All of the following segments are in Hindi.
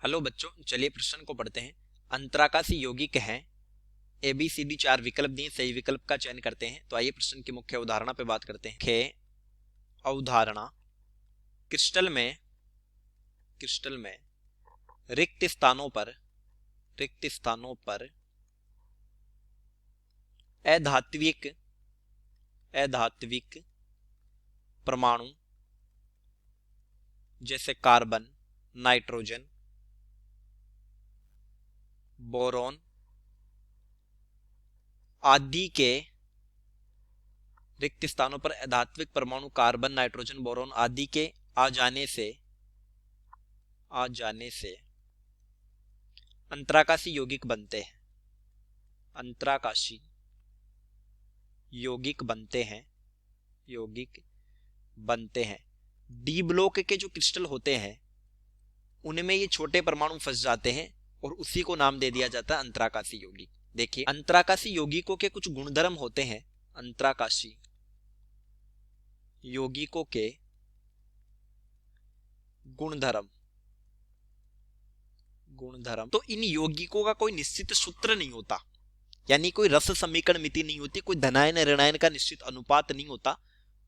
हेलो बच्चों, चलिए प्रश्न को पढ़ते हैं। अंतराकाशी यौगिक हैं। ABCD 4 विकल्प दिए, सही विकल्प का चयन करते हैं। तो आइए प्रश्न की मुख्य अवधारणा पे बात करते हैं। मुख्य अवधारणा, क्रिस्टल में रिक्त स्थानों पर अधात्विक परमाणु जैसे कार्बन, नाइट्रोजन, बोरॉन आदि के रिक्त स्थानों पर अधात्विक परमाणु कार्बन, नाइट्रोजन, बोरॉन आदि के आ जाने से अंतराकाशी यौगिक बनते हैं। डी ब्लॉक के जो क्रिस्टल होते हैं उनमें ये छोटे परमाणु फंस जाते हैं और उसी को नाम दे दिया जाता है अंतराकाशी यौगिक। देखिए, अंतराकाशी यौगिकों के कुछ गुणधर्म होते हैं। अंतराकाशी यौगिकों के गुणधर्म, तो इन यौगिकों का कोई निश्चित सूत्र नहीं होता, यानी कोई रस समीकरण मिति नहीं होती, कोई धनायन ऋणायन का निश्चित अनुपात नहीं होता।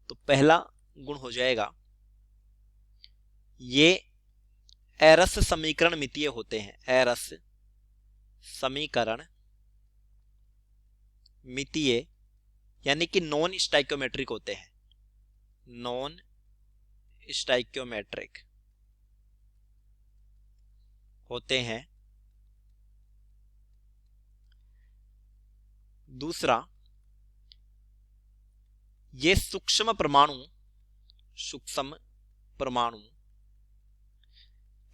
तो पहला गुण हो जाएगा, ये अरस समीकरण मितीय होते हैं। अरस समीकरण मितीय यानी कि नॉन स्टाइक्योमेट्रिक होते हैं। नॉन स्टाइक्योमेट्रिक होते हैं। दूसरा, ये सूक्ष्म परमाणु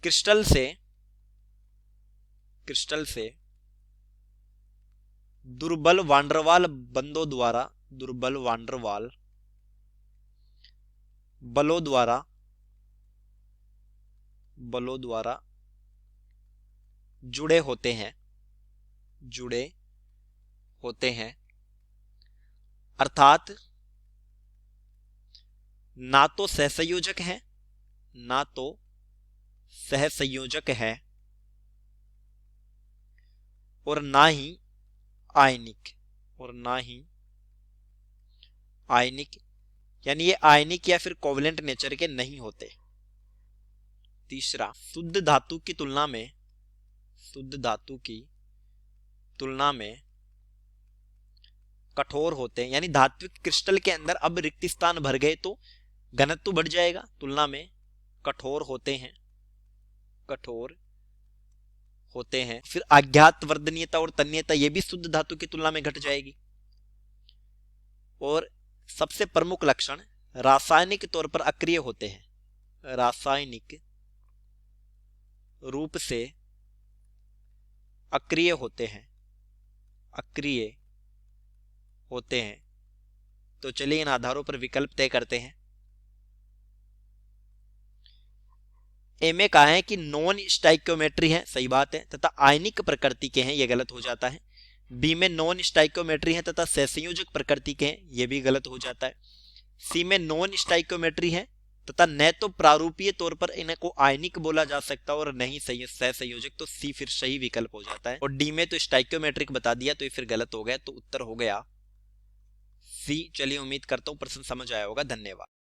क्रिस्टल से दुर्बल वांडरवाल बलों द्वारा जुड़े होते हैं। अर्थात ना तो सहसंयोजक है और ना ही आयनिक, यानी ये आयनिक या फिर कोवलेंट नेचर के नहीं होते। तीसरा, शुद्ध धातु की तुलना में कठोर होते हैं। यानी धात्विक क्रिस्टल के अंदर अब रिक्त स्थान भर गए तो घनत्व बढ़ जाएगा, तुलना में कठोर होते हैं। फिर आघात वर्धनीयता और तन्यता ये भी शुद्ध धातु की तुलना में घट जाएगी। और सबसे प्रमुख लक्षण, रासायनिक तौर पर अक्रिय होते हैं। रासायनिक रूप से अक्रिय होते हैं। तो चलिए इन आधारों पर विकल्प तय करते हैं। ए में कहा है कि नॉन स्टाइक्योमेट्री है, सही बात है, तथा आयनिक प्रकृति के हैं, यह गलत हो जाता है। बी में नॉन स्टाइक्योमेट्री है तथा सहसंयोजक प्रकृति के हैं, यह भी गलत हो जाता है। सी में नॉन स्टाइक्योमेट्री है तथा न तो प्रारूपीय तौर पर इनको आयनिक बोला जा सकता और नहीं सहसंयोजक, तो सी फिर सही विकल्प हो जाता है। और डी में तो स्टाइक्योमेट्रिक बता दिया तो ये फिर गलत हो गया, तो उत्तर हो गया सी। चलिए, उम्मीद करता हूं प्रश्न समझ आया होगा। धन्यवाद।